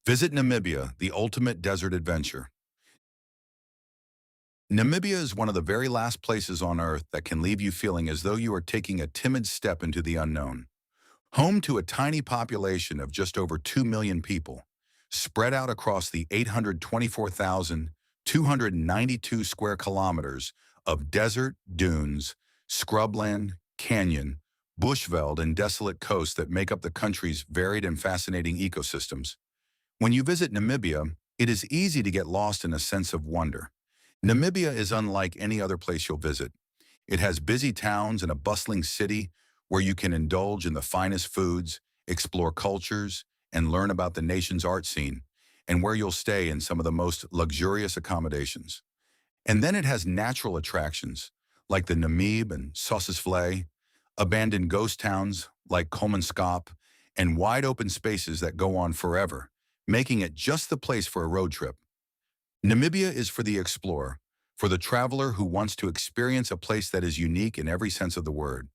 Visit Namibia, the ultimate desert adventure. Namibia is one of the very last places on Earth that can leave you feeling as though you are taking a timid step into the unknown. Home to a tiny population of just over 2 million people, spread out across the 824,292 square kilometers of desert, dunes, scrubland, canyon, bushveld, and desolate coasts that make up the country's varied and fascinating ecosystems. When you visit Namibia, it is easy to get lost in a sense of wonder. Namibia is unlike any other place you'll visit. It has busy towns and a bustling city where you can indulge in the finest foods, explore cultures, and learn about the nation's art scene, and where you'll stay in some of the most luxurious accommodations. And then it has natural attractions like the Namib and Sossusvlei, abandoned ghost towns like Kolmanskop, and wide open spaces that go on forever, making it just the place for a road trip. Namibia is for the explorer, for the traveler who wants to experience a place that is unique in every sense of the word.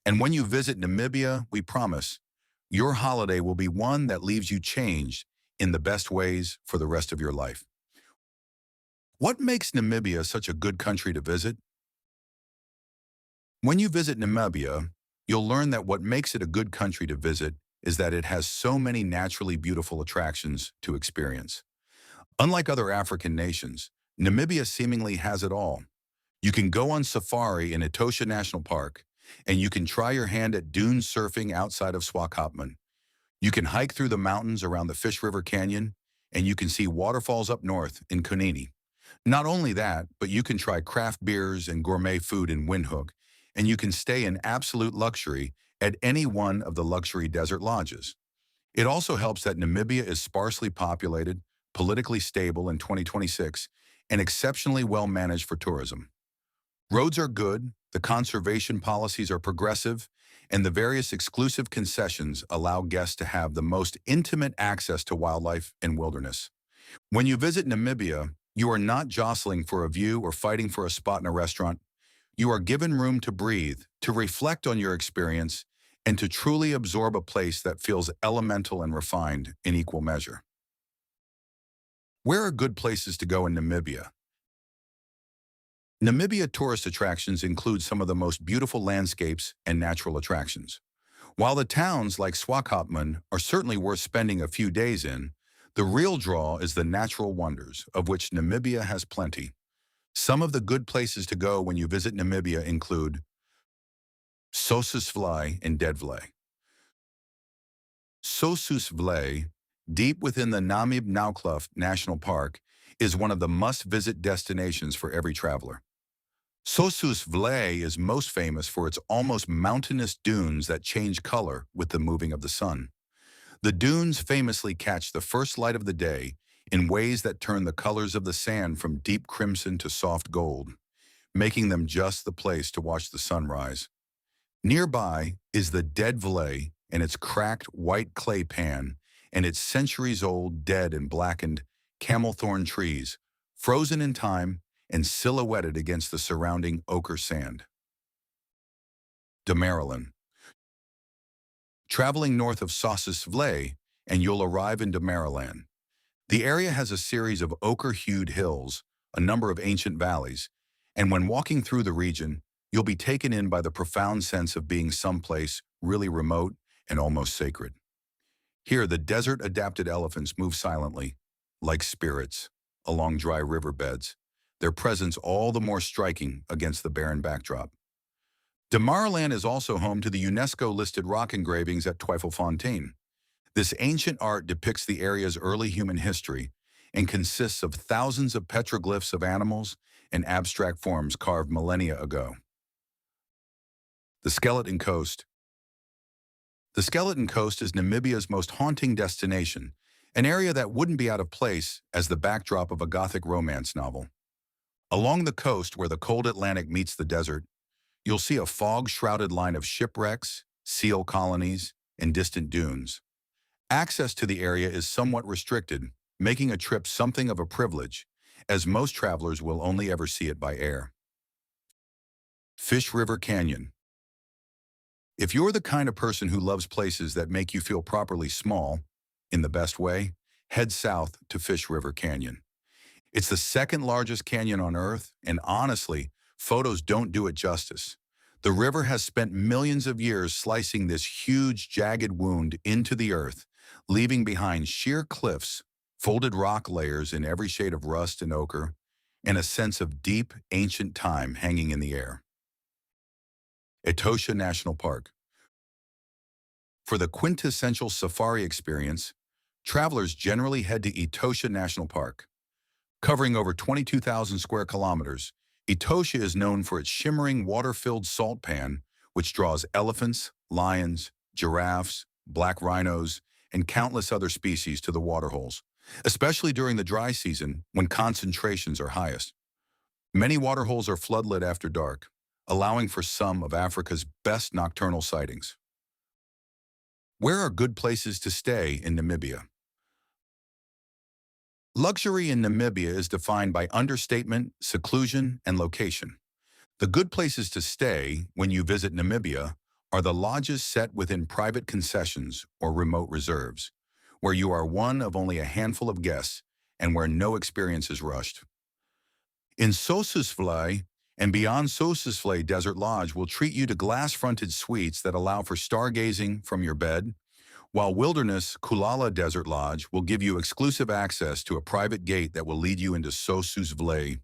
And when you visit Namibia, we promise, your holiday will be one that leaves you changed in the best ways for the rest of your life. What makes Namibia such a good country to visit? When you visit Namibia, you'll learn that what makes it a good country to visit is that it has so many naturally beautiful attractions to experience. Unlike other African nations, Namibia seemingly has it all. You can go on safari in Etosha National Park, and you can try your hand at dune surfing outside of Swakopmund. You can hike through the mountains around the Fish River Canyon, and you can see waterfalls up north in Kunini. Not only that, but you can try craft beers and gourmet food in Windhoek, and you can stay in absolute luxury at any one of the luxury desert lodges. It also helps that Namibia is sparsely populated, politically stable in 2026, and exceptionally well managed for tourism. Roads are good, the conservation policies are progressive, and the various exclusive concessions allow guests to have the most intimate access to wildlife and wilderness. When you visit Namibia, you are not jostling for a view or fighting for a spot in a restaurant. You are given room to breathe, to reflect on your experience, and to truly absorb a place that feels elemental and refined in equal measure. Where are good places to go in Namibia? Namibia tourist attractions include some of the most beautiful landscapes and natural attractions. While the towns like Swakopmund are certainly worth spending a few days in, the real draw is the natural wonders, of which Namibia has plenty. Some of the good places to go when you visit Namibia include Sossusvlei and Deadvlei. Sossusvlei, deep within the Namib National Park, is one of the must-visit destinations for every traveler. Sossusvlei is most famous for its almost mountainous dunes that change color with the moving of the sun. The dunes famously catch the first light of the day in ways that turn the colors of the sand from deep crimson to soft gold, making them just the place to watch the sunrise. Nearby is the Deadvlei and its cracked white clay pan and its centuries-old dead and blackened camel thorn trees, frozen in time and silhouetted against the surrounding ochre sand. Damaraland. Traveling north of Sossusvlei, and you'll arrive in Damaraland. The area has a series of ochre-hued hills, a number of ancient valleys, and when walking through the region, you'll be taken in by the profound sense of being someplace really remote and almost sacred. Here, the desert-adapted elephants move silently, like spirits, along dry riverbeds, their presence all the more striking against the barren backdrop. Damaraland is also home to the UNESCO-listed rock engravings at Twyfelfontein. This ancient art depicts the area's early human history and consists of thousands of petroglyphs of animals and abstract forms carved millennia ago. The Skeleton Coast. The Skeleton Coast is Namibia's most haunting destination, an area that wouldn't be out of place as the backdrop of a Gothic romance novel. Along the coast where the cold Atlantic meets the desert, you'll see a fog-shrouded line of shipwrecks, seal colonies, and distant dunes. Access to the area is somewhat restricted, making a trip something of a privilege, as most travelers will only ever see it by air. Fish River Canyon. If you're the kind of person who loves places that make you feel properly small, in the best way, head south to Fish River Canyon. It's the second largest canyon on Earth, and honestly, photos don't do it justice. The river has spent millions of years slicing this huge, jagged wound into the earth, leaving behind sheer cliffs, folded rock layers in every shade of rust and ochre, and a sense of deep, ancient time hanging in the air. Etosha National Park. For the quintessential safari experience, travelers generally head to Etosha National Park. Covering over 22,000 square kilometers, Etosha is known for its shimmering water-filled salt pan, which draws elephants, lions, giraffes, black rhinos, and countless other species to the waterholes, especially during the dry season when concentrations are highest. Many waterholes are floodlit after dark, allowing for some of Africa's best nocturnal sightings. Where are good places to stay in Namibia? Luxury in Namibia is defined by understatement, seclusion, and location. The good places to stay when you visit Namibia are the lodges set within private concessions or remote reserves, where you are one of only a handful of guests and where no experience is rushed. In Sossusvlei and beyond, Sossusvlei Desert Lodge will treat you to glass-fronted suites that allow for stargazing from your bed, while Wilderness Kulala Desert Lodge will give you exclusive access to a private gate that will lead you into Sossusvlei.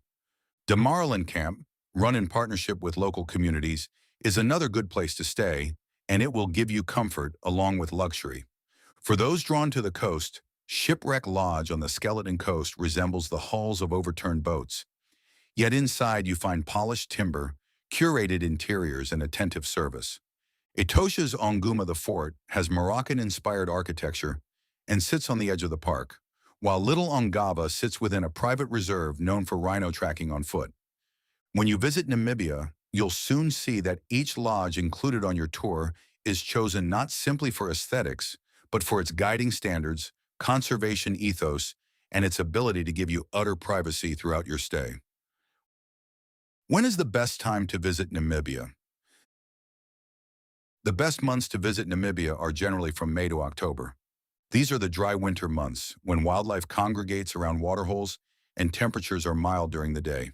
Damaraland Camp, run in partnership with local communities, is another good place to stay, and it will give you comfort along with luxury. For those drawn to the coast, Shipwreck Lodge on the Skeleton Coast resembles the hulls of overturned boats. Yet inside you find polished timber, curated interiors, and attentive service. Etosha's Onguma the Fort has Moroccan-inspired architecture and sits on the edge of the park, while Little Ongava sits within a private reserve known for rhino tracking on foot. When you visit Namibia, you'll soon see that each lodge included on your tour is chosen not simply for aesthetics, but for its guiding standards, conservation ethos, and its ability to give you utter privacy throughout your stay. When is the best time to visit Namibia? The best months to visit Namibia are generally from May to October. These are the dry winter months when wildlife congregates around waterholes and temperatures are mild during the day.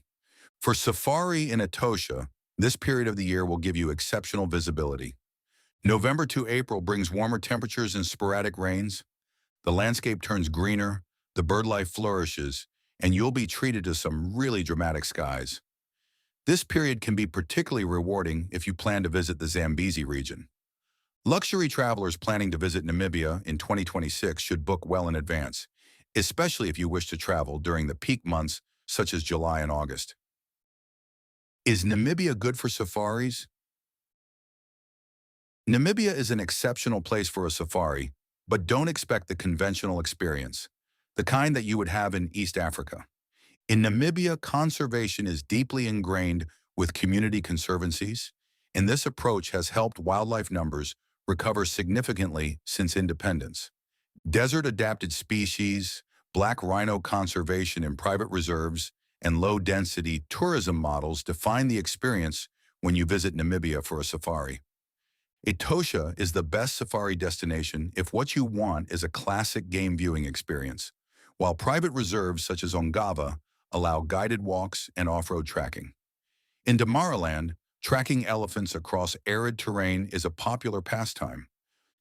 For safari in Etosha, this period of the year will give you exceptional visibility. November to April brings warmer temperatures and sporadic rains. The landscape turns greener, the bird life flourishes, and you'll be treated to some really dramatic skies. This period can be particularly rewarding if you plan to visit the Zambezi region. Luxury travelers planning to visit Namibia in 2026 should book well in advance, especially if you wish to travel during the peak months such as July and August. Is Namibia good for safaris? Namibia is an exceptional place for a safari, but don't expect the conventional experience, the kind that you would have in East Africa. In Namibia, conservation is deeply ingrained with community conservancies, and this approach has helped wildlife numbers recover significantly since independence. Desert-adapted species, black rhino conservation in private reserves, and low-density tourism models define the experience when you visit Namibia for a safari. Etosha is the best safari destination if what you want is a classic game viewing experience, while private reserves such as Ongava allow guided walks and off-road tracking. In Damaraland, tracking elephants across arid terrain is a popular pastime.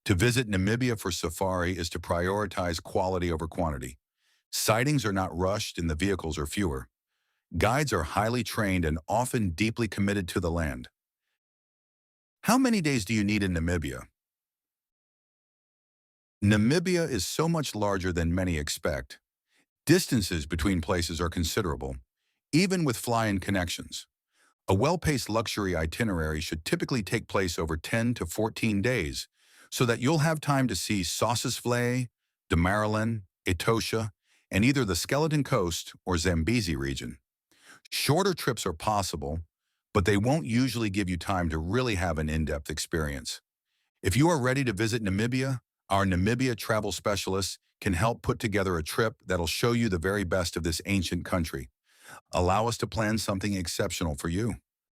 To visit Namibia for safari is to prioritize quality over quantity. Sightings are not rushed and the vehicles are fewer. Guides are highly trained and often deeply committed to the land. How many days do you need in Namibia? Namibia is so much larger than many expect. Distances between places are considerable, even with fly-in connections. A well-paced luxury itinerary should typically take place over 10 to 14 days, so that you'll have time to see Sossusvlei, Damaraland, Etosha, and either the Skeleton Coast or Zambezi region. Shorter trips are possible, but they won't usually give you time to really have an in-depth experience. If you are ready to visit Namibia, our Namibia travel specialists can help put together a trip that'll show you the very best of this ancient country. Allow us to plan something exceptional for you.